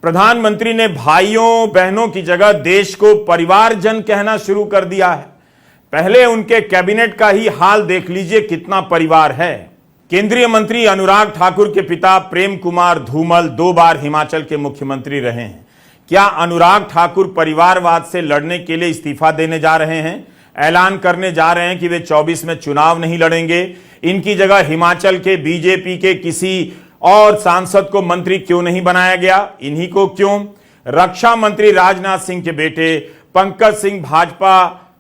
प्रधानमंत्री ने भाइयों बहनों की जगह देश को परिवारजन कहना शुरू कर दिया है। पहले उनके कैबिनेट का ही हाल देख लीजिए, कितना परिवार है। केंद्रीय मंत्री अनुराग ठाकुर के पिता प्रेम कुमार धूमल 2 बार हिमाचल के मुख्यमंत्री रहे हैं। क्या अनुराग ठाकुर परिवारवाद से लड़ने के लिए इस्तीफा देने जा रहे हैं? ऐलान करने जा रहे हैं कि वे 24 में चुनाव नहीं लड़ेंगे। इनकी जगह हिमाचल के बीजेपी के किसी और सांसद को मंत्री क्यों नहीं बनाया गया? इन्हीं को क्यों? रक्षा मंत्री राजनाथ सिंह के बेटे पंकज सिंह भाजपा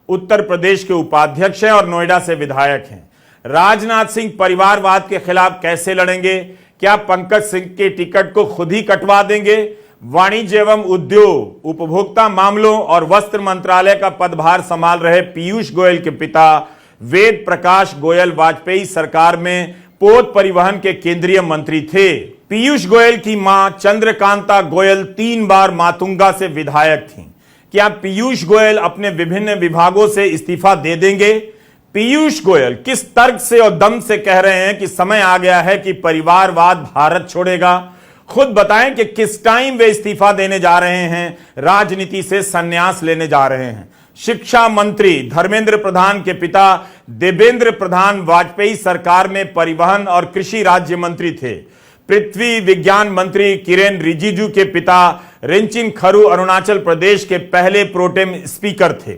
उत्तर प्रदेश के उपाध्यक्ष हैं और नोएडा से विधायक हैं। राजनाथ सिंह परिवारवाद के खिलाफ कैसे लड़ेंगे? क्या पंकज सिंह के टिकट को खुद ही कटवा देंगे? वाणिज्य एवं उद्योग, उपभोक्ता मामलों और वस्त्र मंत्रालय का पदभार संभाल रहे पीयूष गोयल के पिता वेद प्रकाश गोयल वाजपेयी सरकार में पोत परिवहन के केंद्रीय मंत्री थे। पीयूष गोयल की मां चंद्रकांता गोयल 3 बार मातुंगा से विधायक थीं। क्या पीयूष गोयल अपने विभिन्न विभागों से इस्तीफा दे देंगे? पीयूष गोयल किस तर्क से और दम से कह रहे हैं कि समय आ गया है कि परिवारवाद भारत छोड़ेगा? खुद बताएं कि किस टाइम वे इस्तीफा देने जा रहे हैं, राजनीति से संन्यास लेने जा रहे हैं। शिक्षा मंत्री धर्मेंद्र प्रधान के पिता देवेंद्र प्रधान वाजपेयी सरकार में परिवहन और कृषि राज्य मंत्री थे। पृथ्वी विज्ञान मंत्री किरेन रिजिजू के पिता रिंचिन खरू अरुणाचल प्रदेश के पहले प्रोटेम स्पीकर थे।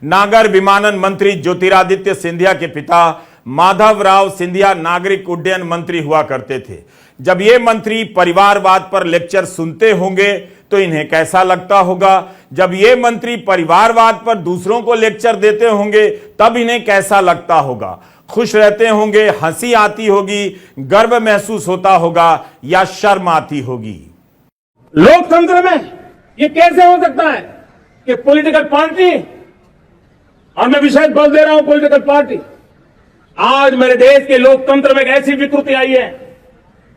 नागर विमानन मंत्री ज्योतिरादित्य सिंधिया के पिता माधव राव सिंधिया नागरिक उड्डयन मंत्री हुआ करते थे। जब ये मंत्री परिवारवाद पर लेक्चर सुनते होंगे तो इन्हें कैसा लगता होगा? जब ये मंत्री परिवारवाद पर दूसरों को लेक्चर देते होंगे तब इन्हें कैसा लगता होगा? खुश रहते होंगे, हंसी आती होगी, गर्व महसूस होता होगा या शर्म आती होगी? लोकतंत्र में ये कैसे हो सकता है कि पॉलिटिकल पार्टी, और मैं विशेष बल दे रहा हूं पॉलिटिकल पार्टी, आज मेरे देश के लोकतंत्र में एक ऐसी विकृति आई है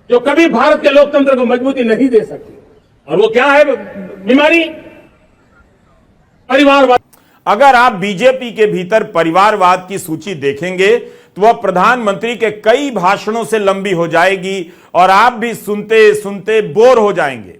जो कभी भारत के लोकतंत्र को मजबूती नहीं दे सकती। और वो क्या है बीमारी? परिवारवाद। अगर आप बीजेपी के भीतर परिवारवाद की सूची देखेंगे तो वह प्रधानमंत्री के कई भाषणों से लंबी हो जाएगी और आप भी सुनते सुनते बोर हो जाएंगे।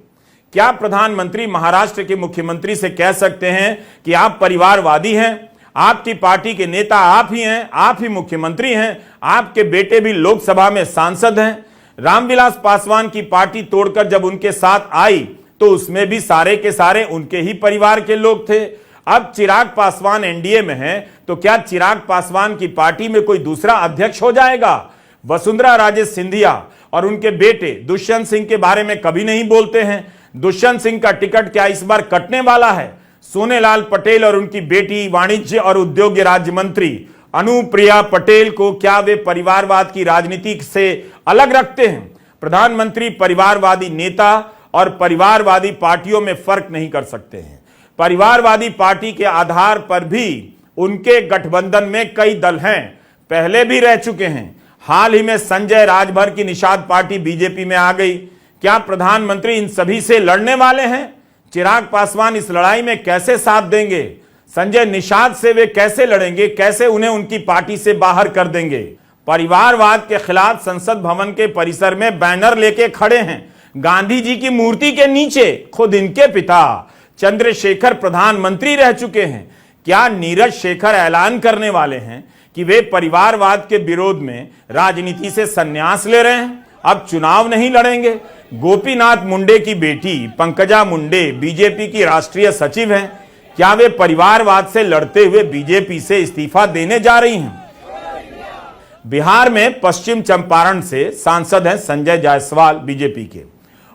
क्या प्रधानमंत्री महाराष्ट्र के मुख्यमंत्री से कह सकते हैं कि आप परिवारवादी हैं? आपकी पार्टी के नेता आप ही हैं, आप ही मुख्यमंत्री हैं, आपके बेटे भी लोकसभा में सांसद हैं। रामविलास पासवान की पार्टी तोड़कर जब उनके साथ आई तो उसमें भी सारे के सारे उनके ही परिवार के लोग थे। अब चिराग पासवान एनडीए में हैं तो क्या चिराग पासवान की पार्टी में कोई दूसरा अध्यक्ष हो जाएगा? वसुंधरा राजे सिंधिया और उनके बेटे दुष्यंत सिंह के बारे में कभी नहीं बोलते हैं। दुष्यंत सिंह का टिकट क्या इस बार कटने वाला है? सोनेलाल पटेल और उनकी बेटी वाणिज्य और उद्योग राज्य मंत्री अनुप्रिया पटेल को क्या वे परिवारवाद की राजनीति से अलग रखते हैं? प्रधानमंत्री परिवारवादी नेता और परिवारवादी पार्टियों में फर्क नहीं कर सकते हैं। परिवारवादी पार्टी के आधार पर भी उनके गठबंधन में कई दल हैं, पहले भी रह चुके हैं। हाल ही में संजय राजभर की निषाद पार्टी बीजेपी में आ गई। क्या प्रधानमंत्री इन सभी से लड़ने वाले हैं? चिराग पासवान इस लड़ाई में कैसे साथ देंगे? संजय निषाद से वे कैसे लड़ेंगे? कैसे उन्हें उनकी पार्टी से बाहर कर देंगे? परिवारवाद के खिलाफ संसद भवन के परिसर में बैनर लेके खड़े हैं। गांधी जी की मूर्ति के नीचे खुद इनके पिता चंद्रशेखर प्रधानमंत्री रह चुके हैं। क्या नीरज शेखर ऐलान करने वाले हैं कि वे परिवारवाद के विरोध में राजनीति से संन्यास ले रहे हैं, अब चुनाव नहीं लड़ेंगे? गोपीनाथ मुंडे की बेटी पंकजा मुंडे बीजेपी की राष्ट्रीय सचिव हैं। क्या वे परिवारवाद से लड़ते हुए बीजेपी से इस्तीफा देने जा रही हैं? बिहार में पश्चिम चंपारण से सांसद हैं संजय जायसवाल बीजेपी के।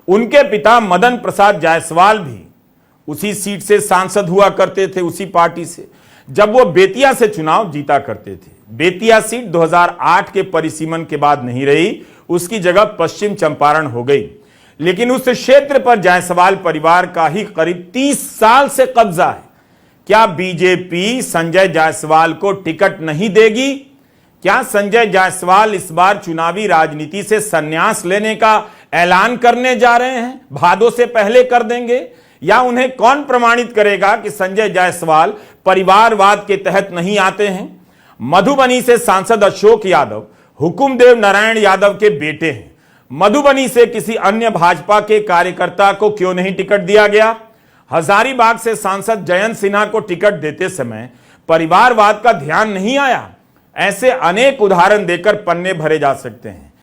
उनके पिता मदन प्रसाद जायसवाल भी उसी सीट से सांसद हुआ करते थे, उसी पार्टी से, जब वो बेतिया से चुनाव जीता करते थे। बेतिया सीट 2008 के परिसीमन के बाद नहीं रही, उसकी जगह पश्चिम चंपारण हो गई। लेकिन उस क्षेत्र पर जायसवाल परिवार का ही करीब 30 साल से कब्जा है। क्या बीजेपी संजय जायसवाल को टिकट नहीं देगी? क्या संजय जायसवाल इस बार चुनावी राजनीति से संन्यास लेने का ऐलान करने जा रहे हैं? भादों से पहले कर देंगे? या उन्हें कौन प्रमाणित करेगा कि संजय जायसवाल परिवारवाद के तहत नहीं आते हैं? मधुबनी से सांसद अशोक यादव हुकुमदेव नारायण यादव के बेटे हैं। मधुबनी से किसी अन्य भाजपा के कार्यकर्ता को क्यों नहीं टिकट दिया गया? हजारीबाग से सांसद जयंत सिन्हा को टिकट देते समय परिवारवाद का ध्यान नहीं आया? ऐसे अनेक उदाहरण देकर पन्ने भरे जा सकते हैं।